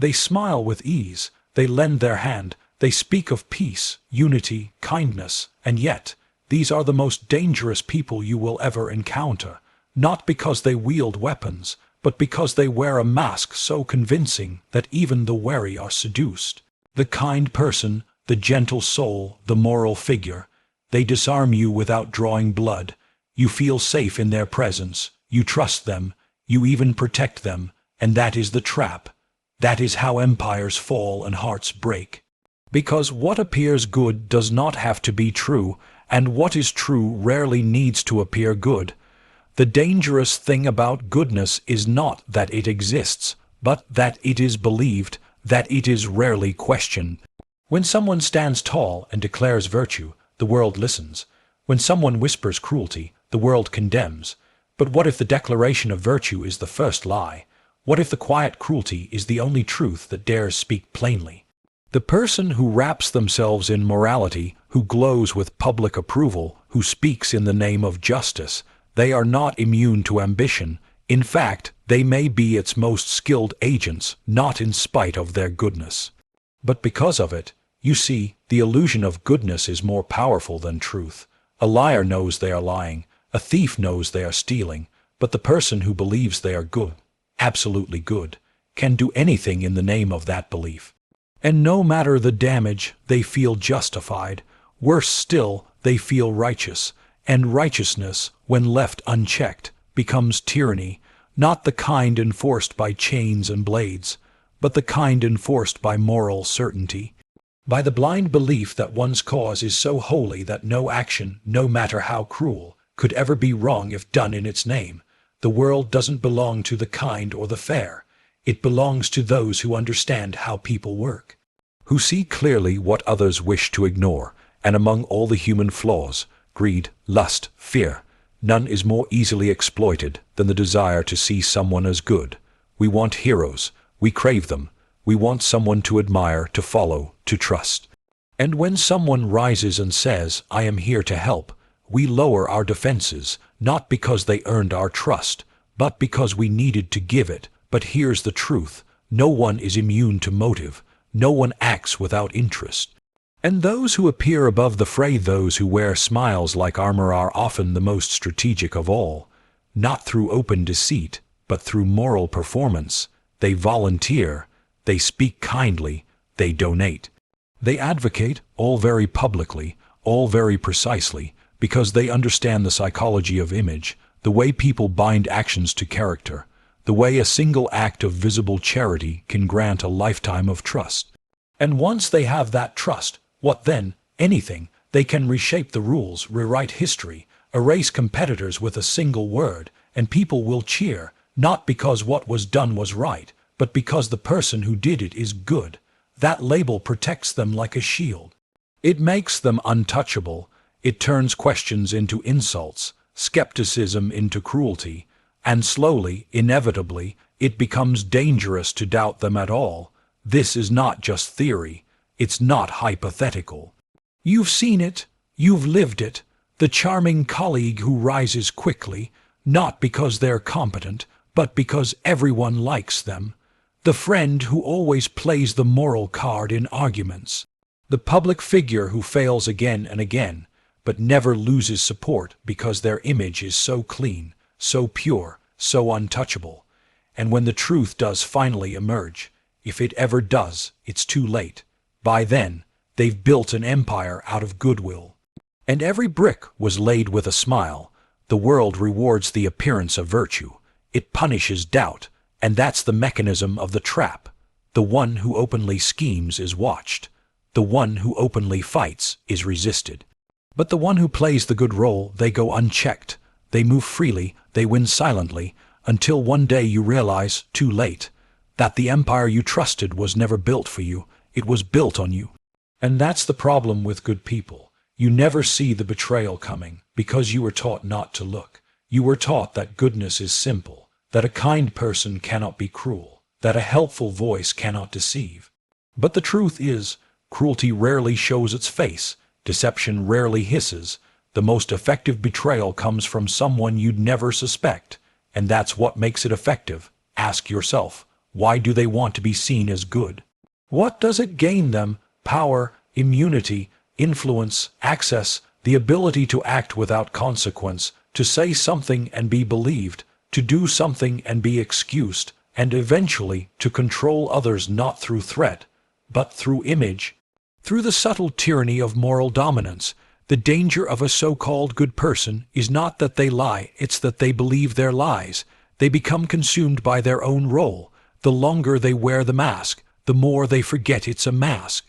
They smile with ease, they lend their hand, they speak of peace, unity, kindness, and yet, these are the most dangerous people you will ever encounter, not because they wield weapons, but because they wear a mask so convincing that even the wary are seduced. The kind person, the gentle soul, the moral figure, they disarm you without drawing blood. You feel safe in their presence, you trust them, you even protect them, and that is the trap. That is how empires fall and hearts break. Because what appears good does not have to be true, and what is true rarely needs to appear good. The dangerous thing about goodness is not that it exists, but that it is believed, that it is rarely questioned. When someone stands tall and declares virtue, the world listens. When someone whispers cruelty, the world condemns. But what if the declaration of virtue is the first lie? What if the quiet cruelty is the only truth that dares speak plainly? The person who wraps themselves in morality, who glows with public approval, who speaks in the name of justice, they are not immune to ambition. In fact, they may be its most skilled agents, not in spite of their goodness, but because of it. You see, the illusion of goodness is more powerful than truth. A liar knows they are lying, a thief knows they are stealing, but the person who believes they are good, absolutely good, can do anything in the name of that belief. And no matter the damage, they feel justified. Worse still, they feel righteous, and righteousness, when left unchecked, becomes tyranny, not the kind enforced by chains and blades, but the kind enforced by moral certainty. By the blind belief that one's cause is so holy that no action, no matter how cruel, could ever be wrong if done in its name. The world doesn't belong to the kind or the fair. It belongs to those who understand how people work, who see clearly what others wish to ignore, and among all the human flaws, greed, lust, fear, none is more easily exploited than the desire to see someone as good. We want heroes. We crave them. We want someone to admire, to follow, to trust. And when someone rises and says, "I am here to help," we lower our defenses, not because they earned our trust, but because we needed to give it. But here's the truth. No one is immune to motive. No one acts without interest. And those who appear above the fray, those who wear smiles like armor, are often the most strategic of all. Not through open deceit, but through moral performance. They volunteer. They speak kindly, they donate. They advocate, all very publicly, all very precisely, because they understand the psychology of image, the way people bind actions to character, the way a single act of visible charity can grant a lifetime of trust. And once they have that trust, what then? Anything. They can reshape the rules, rewrite history, erase competitors with a single word, and people will cheer, not because what was done was right, but because the person who did it is good. That label protects them like a shield. It makes them untouchable. It turns questions into insults, skepticism into cruelty, and slowly, inevitably, it becomes dangerous to doubt them at all. This is not just theory. It's not hypothetical. You've seen it. You've lived it. The charming colleague who rises quickly, not because they're competent, but because everyone likes them. The friend who always plays the moral card in arguments. The public figure who fails again and again, but never loses support because their image is so clean, so pure, so untouchable. And when the truth does finally emerge, if it ever does, it's too late. By then, they've built an empire out of goodwill. And every brick was laid with a smile. The world rewards the appearance of virtue. It punishes doubt. And that's the mechanism of the trap. The one who openly schemes is watched. The one who openly fights is resisted. But the one who plays the good role, they go unchecked. They move freely, they win silently, until one day you realize, too late, that the empire you trusted was never built for you. It was built on you. And that's the problem with good people. You never see the betrayal coming because you were taught not to look. You were taught that goodness is simple, that a kind person cannot be cruel, that a helpful voice cannot deceive. But the truth is, cruelty rarely shows its face, deception rarely hisses. The most effective betrayal comes from someone you'd never suspect, and that's what makes it effective. Ask yourself, Why do they want to be seen as good? What does it gain them? Power, immunity, influence, access, the ability to act without consequence, to say something and be believed, to do something and be excused, and eventually to control others not through threat, but through image. Through the subtle tyranny of moral dominance, the danger of a so-called good person is not that they lie, it's that they believe their lies. They become consumed by their own role. The longer they wear the mask, the more they forget it's a mask.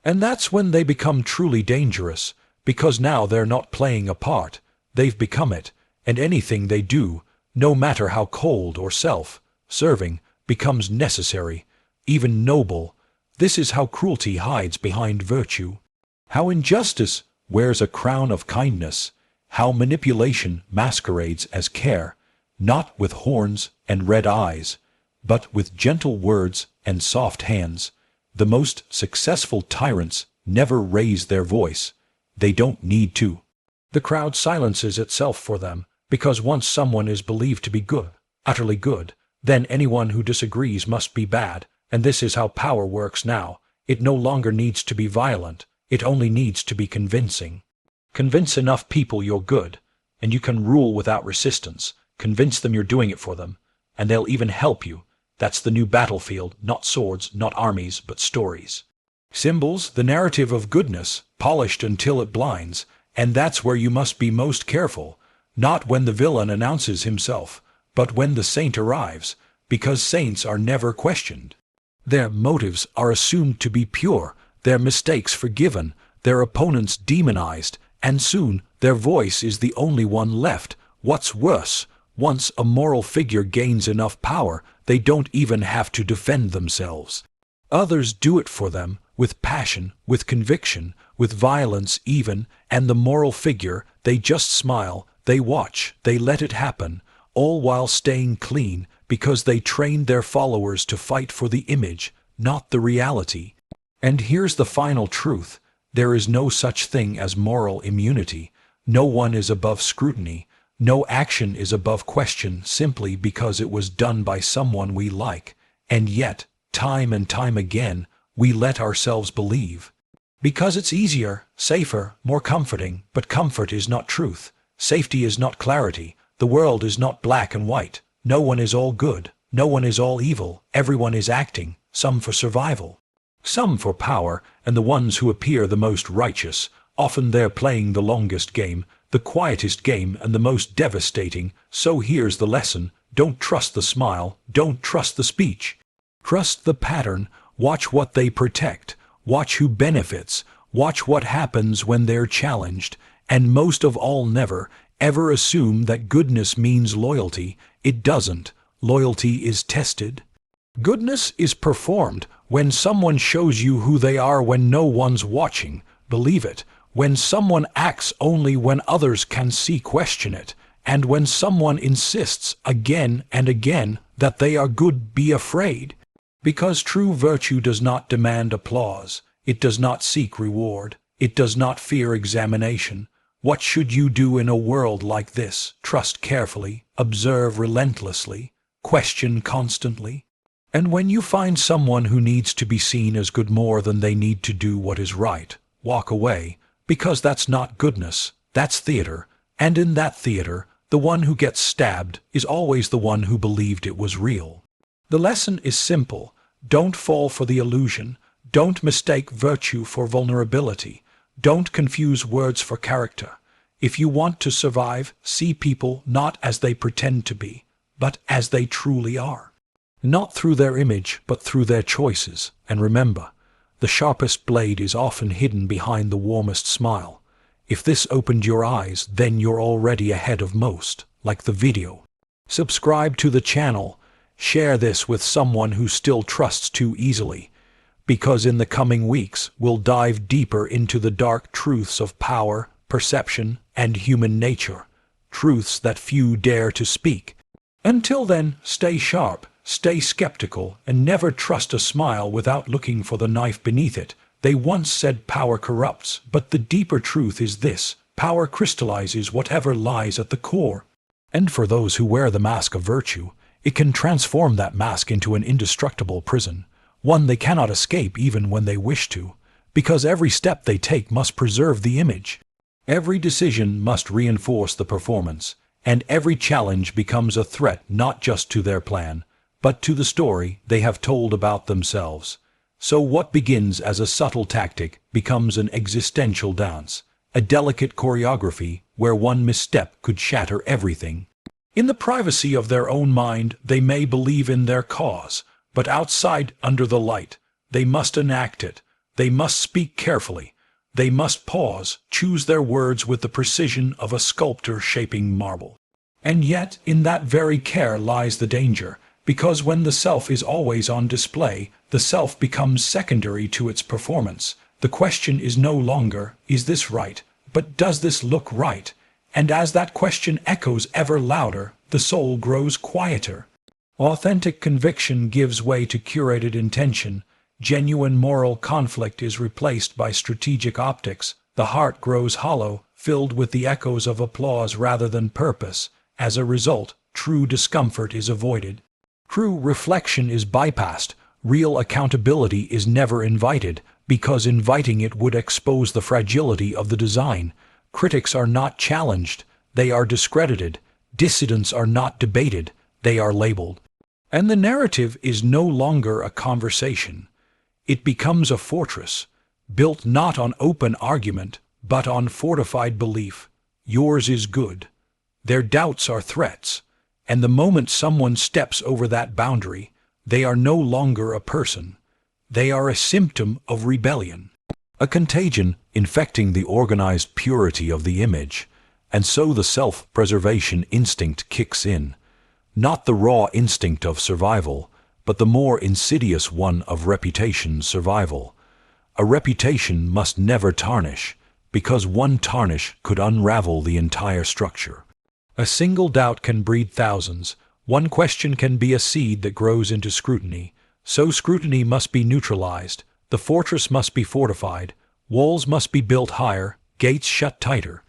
And that's when they become truly dangerous, because now they're not playing a part, they've become it, and anything they do, no matter how cold or self-serving, becomes necessary, even noble. This is how cruelty hides behind virtue, how injustice wears a crown of kindness, how manipulation masquerades as care, not with horns and red eyes, but with gentle words and soft hands. The most successful tyrants never raise their voice. They don't need to. The crowd silences itself for them, because once someone is believed to be good, utterly good, then anyone who disagrees must be bad, and this is how power works now. It no longer needs to be violent, it only needs to be convincing. Convince enough people you're good, and you can rule without resistance. Convince them you're doing it for them, and they'll even help you. That's the new battlefield, not swords, not armies, but stories. Symbols, the narrative of goodness, polished until it blinds, and that's where you must be most careful, not when the villain announces himself, but when the saint arrives, because saints are never questioned. Their motives are assumed to be pure, their mistakes forgiven, their opponents demonized, and soon their voice is the only one left. What's worse, once a moral figure gains enough power, they don't even have to defend themselves. Others do it for them, with passion, with conviction, with violence even, and the moral figure, they just smile, they watch, they let it happen, all while staying clean, because they trained their followers to fight for the image, not the reality. And here's the final truth. There is no such thing as moral immunity. No one is above scrutiny. No action is above question simply because it was done by someone we like. And yet, time and time again, we let ourselves believe. Because it's easier, safer, more comforting, but comfort is not truth. Safety is not clarity. The world is not black and white. No one is all good. No one is all evil. Everyone is acting, some for survival, some for power, and the ones who appear the most righteous, often they're playing the longest game, the quietest game and the most devastating. So here's the lesson. Don't trust the smile. Don't trust the speech. Trust the pattern. Watch what they protect. Watch who benefits. Watch what happens when they're challenged. And most of all, never, ever assume that goodness means loyalty. It doesn't. Loyalty is tested. Goodness is performed when someone shows you who they are when no one's watching. Believe it. When someone acts only when others can see, question it. And when someone insists again and again that they are good, be afraid. Because true virtue does not demand applause. It does not seek reward. It does not fear examination. What should you do in a world like this? Trust carefully, observe relentlessly, question constantly. And when you find someone who needs to be seen as good more than they need to do what is right, walk away, because that's not goodness, that's theater, and in that theater, the one who gets stabbed is always the one who believed it was real. The lesson is simple. Don't fall for the illusion. Don't mistake virtue for vulnerability. Don't confuse words for character. If you want to survive, see people not as they pretend to be, but as they truly are. Not through their image, but through their choices. And remember, the sharpest blade is often hidden behind the warmest smile. If this opened your eyes, then you're already ahead of most. Like the video. Subscribe to the channel. Share this with someone who still trusts too easily. Because in the coming weeks, we'll dive deeper into the dark truths of power, perception, and human nature. Truths that few dare to speak. Until then, stay sharp. Stay skeptical, and never trust a smile without looking for the knife beneath it. They once said power corrupts, but the deeper truth is this: power crystallizes whatever lies at the core. And for those who wear the mask of virtue, It can transform that mask into an indestructible prison, one they cannot escape even when they wish to, because every step they take must preserve the image. Every decision must reinforce the performance, and every challenge becomes a threat not just to their plan, but to the story they have told about themselves. So what begins as a subtle tactic becomes an existential dance, a delicate choreography where one misstep could shatter everything. In the privacy of their own mind, they may believe in their cause, but outside, under the light, they must enact it. They must speak carefully. They must pause, choose their words with the precision of a sculptor shaping marble. And yet, in that very care lies the danger, because when the self is always on display, the self becomes secondary to its performance. The question is no longer, is this right, but does this look right? And as that question echoes ever louder, the soul grows quieter. Authentic conviction gives way to curated intention. Genuine moral conflict is replaced by strategic optics. The heart grows hollow, filled with the echoes of applause rather than purpose. As a result, true discomfort is avoided. True reflection is bypassed. Real accountability is never invited, because inviting it would expose the fragility of the design. Critics are not challenged, they are discredited. Dissidents are not debated, they are labeled. And the narrative is no longer a conversation. It becomes a fortress, built not on open argument, but on fortified belief. Yours is good. Their doubts are threats, and the moment someone steps over that boundary, they are no longer a person. They are a symptom of rebellion, a contagion infecting the organized purity of the image, and so the self-preservation instinct kicks in, not the raw instinct of survival, but the more insidious one of reputation survival. A reputation must never tarnish, because one tarnish could unravel the entire structure. A single doubt can breed thousands. One question can be a seed that grows into scrutiny. So scrutiny must be neutralized. The fortress must be fortified. Walls must be built higher, gates shut tighter.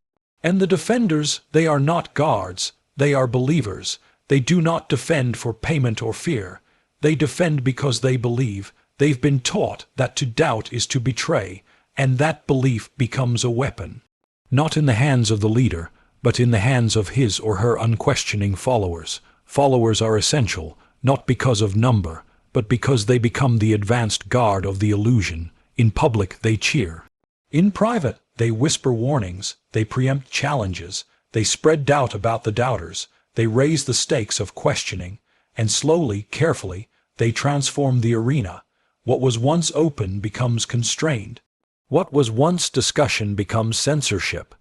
And the defenders, they are not guards, they are believers. They do not defend for payment or fear. They defend because they believe. They've been taught that to doubt is to betray, and that belief becomes a weapon. Not in the hands of the leader, but in the hands of his or her unquestioning followers. Followers are essential, not because of number, but because they become the advanced guard of the illusion. In public, they cheer. In private, they whisper warnings, they preempt challenges, they spread doubt about the doubters, they raise the stakes of questioning, and slowly, carefully, they transform the arena. What was once open becomes constrained. What was once discussion becomes censorship.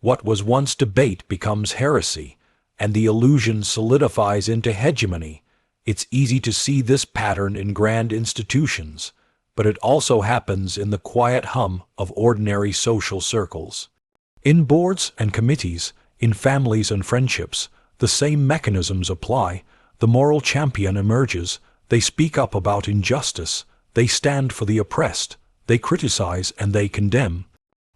What was once debate becomes heresy, and the illusion solidifies into hegemony. It's easy to see this pattern in grand institutions, but it also happens in the quiet hum of ordinary social circles. In boards and committees, in families and friendships, the same mechanisms apply. The moral champion emerges. They speak up about injustice. They stand for the oppressed. They criticize and they condemn.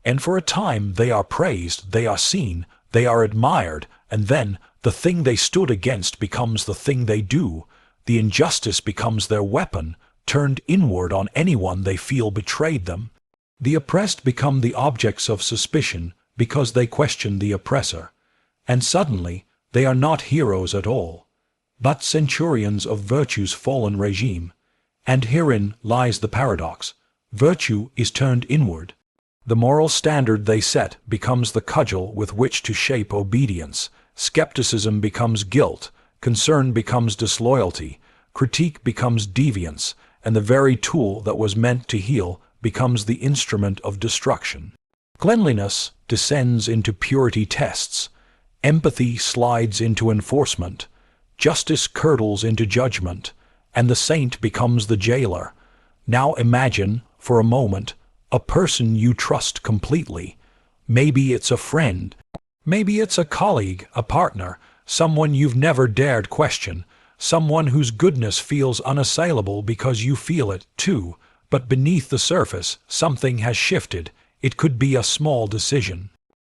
And for a time they are praised, they are seen, they are admired, and then the thing they stood against becomes the thing they do. The injustice becomes their weapon, turned inward on anyone they feel betrayed them. The oppressed become the objects of suspicion because they question the oppressor. And suddenly, they are not heroes at all, but centurions of virtue's fallen regime. And herein lies the paradox. Virtue is turned inward. The moral standard they set becomes the cudgel with which to shape obedience. Skepticism becomes guilt, concern becomes disloyalty, critique becomes deviance, and the very tool that was meant to heal becomes the instrument of destruction. Cleanliness descends into purity tests. Empathy slides into enforcement. Justice curdles into judgment, and the saint becomes the jailer. Now imagine, for a moment, a person you trust completely. Maybe it's a friend. Maybe it's a colleague, a partner, someone you've never dared question, someone whose goodness feels unassailable because you feel it too. But beneath the surface, something has shifted. It could be a small decision,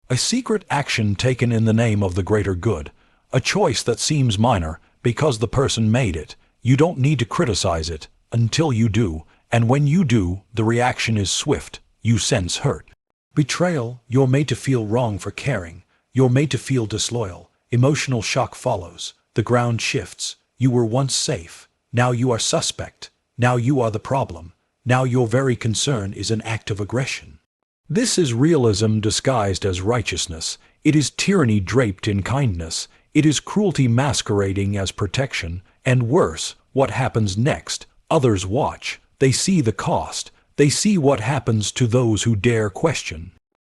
a secret action taken in the name of the greater good, a choice that seems minor, because the person made it. You don't need to criticize it until you do, and when you do, the reaction is swift. You sense hurt. Betrayal, you're made to feel wrong for caring. You're made to feel disloyal. Emotional shock follows. The ground shifts. You were once safe. Now you are suspect. Now you are the problem. Now your very concern is an act of aggression. This is realism disguised as righteousness. It is tyranny draped in kindness. It is cruelty masquerading as protection. And worse, what happens next? Others watch. They see the cost. They see what happens to those who dare question.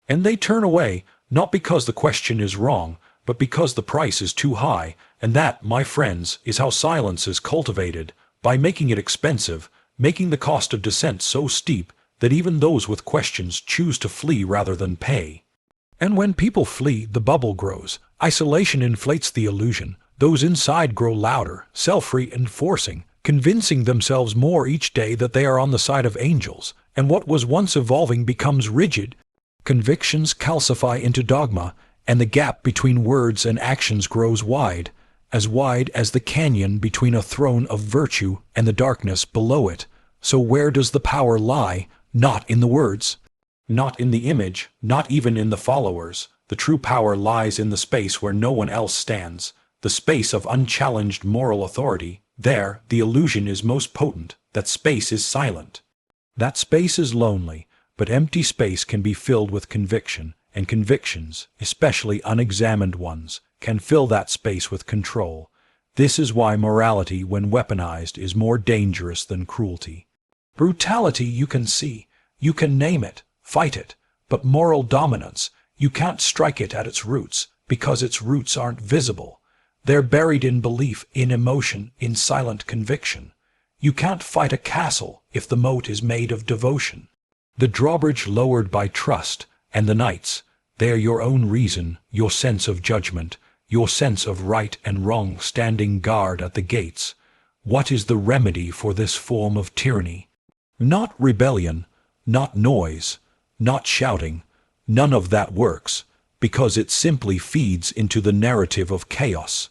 And they turn away, not because the question is wrong, but because the price is too high. And that, my friends, is how silence is cultivated, by making it expensive, making the cost of dissent so steep that even those with questions choose to flee rather than pay. And when people flee, the bubble grows. Isolation inflates the illusion. Those inside grow louder, self-reinforcing, convincing themselves more each day that they are on the side of angels, and what was once evolving becomes rigid. Convictions calcify into dogma, and the gap between words and actions grows wide as the canyon between a throne of virtue and the darkness below it. So where does the power lie? Not in the words, not in the image, not even in the followers. The true power lies in the space where no one else stands, the space of unchallenged moral authority. There, the illusion is most potent. That space is silent. That space is lonely, but empty space can be filled with conviction, and convictions, especially unexamined ones, can fill that space with control. This is why morality, when weaponized, is more dangerous than cruelty. Brutality you can see, you can name it, fight it, but moral dominance, you can't strike it at its roots, because its roots aren't visible. They're buried in belief, in emotion, in silent conviction. You can't fight a castle if the moat is made of devotion. The drawbridge lowered by trust, and the knights, they're your own reason, your sense of judgment, your sense of right and wrong standing guard at the gates. What is the remedy for this form of tyranny? Not rebellion, not noise, not shouting. None of that works, because it simply feeds into the narrative of chaos.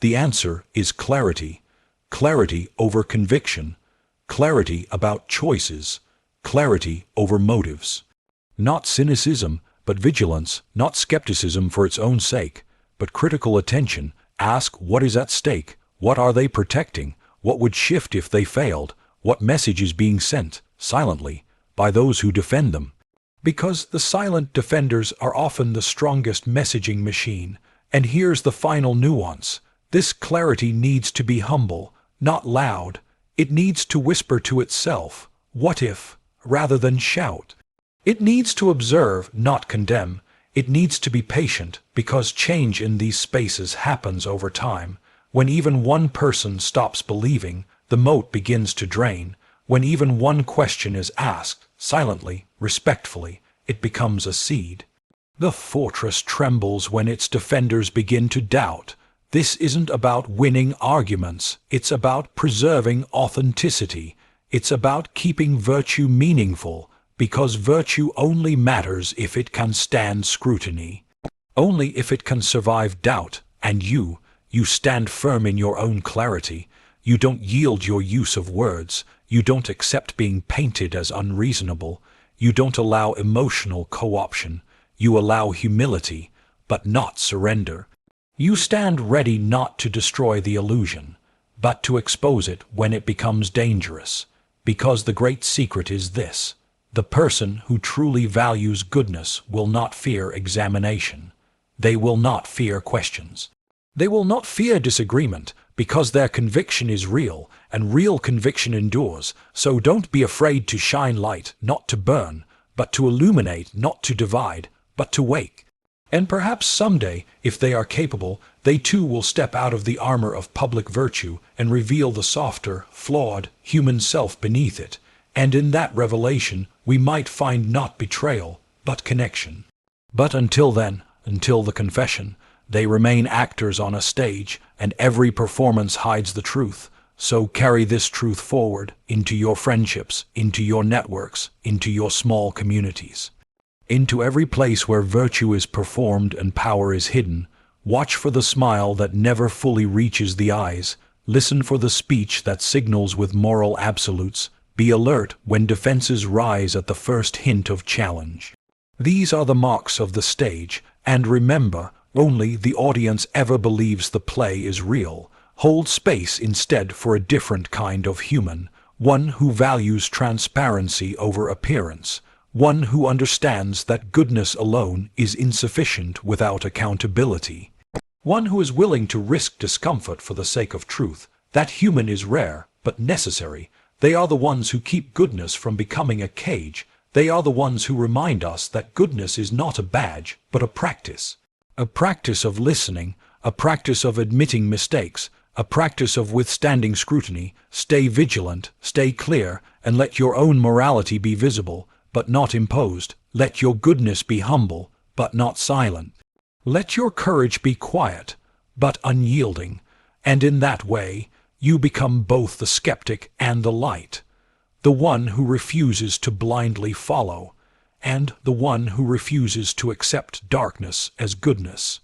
The answer is clarity. Clarity over conviction. Clarity about choices. Clarity over motives. Not cynicism, but vigilance. Not skepticism for its own sake, but critical attention. Ask what is at stake. What are they protecting? What would shift if they failed? What message is being sent, silently, by those who defend them? Because the silent defenders are often the strongest messaging machine. And here's the final nuance. This clarity needs to be humble, not loud. It needs to whisper to itself, "What if?" rather than shout. It needs to observe, not condemn. It needs to be patient, because change in these spaces happens over time. When even one person stops believing, the moat begins to drain. When even one question is asked, silently, respectfully, it becomes a seed. The fortress trembles when its defenders begin to doubt. This isn't about winning arguments. It's about preserving authenticity. It's about keeping virtue meaningful, because virtue only matters if it can stand scrutiny. Only if it can survive doubt. And you stand firm in your own clarity. You don't yield your use of words. You don't accept being painted as unreasonable. You don't allow emotional co-option. You allow humility, but not surrender. You stand ready not to destroy the illusion, but to expose it when it becomes dangerous. Because the great secret is this: the person who truly values goodness will not fear examination. They will not fear questions. They will not fear disagreement, because their conviction is real, and real conviction endures. So don't be afraid to shine light, not to burn, but to illuminate, not to divide, but to wake. And perhaps someday, if they are capable, they too will step out of the armor of public virtue and reveal the softer, flawed, human self beneath it. And in that revelation, we might find not betrayal, but connection. But until then, until the confession, they remain actors on a stage, and every performance hides the truth. So carry this truth forward into your friendships, into your networks, into your small communities. Into every place where virtue is performed and power is hidden. Watch for the smile that never fully reaches the eyes. Listen for the speech that signals with moral absolutes. Be alert when defenses rise at the first hint of challenge. These are the marks of the stage, and remember, only the audience ever believes the play is real. Hold space instead for a different kind of human, one who values transparency over appearance, one who understands that goodness alone is insufficient without accountability, one who is willing to risk discomfort for the sake of truth. That human is rare, but necessary. They are the ones who keep goodness from becoming a cage. They are the ones who remind us that goodness is not a badge, but a practice. A practice of listening, a practice of admitting mistakes, a practice of withstanding scrutiny. Stay vigilant, stay clear, and let your own morality be visible, but not imposed. Let your goodness be humble, but not silent. Let your courage be quiet, but unyielding, and in that way, you become both the skeptic and the light, the one who refuses to blindly follow, and the one who refuses to accept darkness as goodness.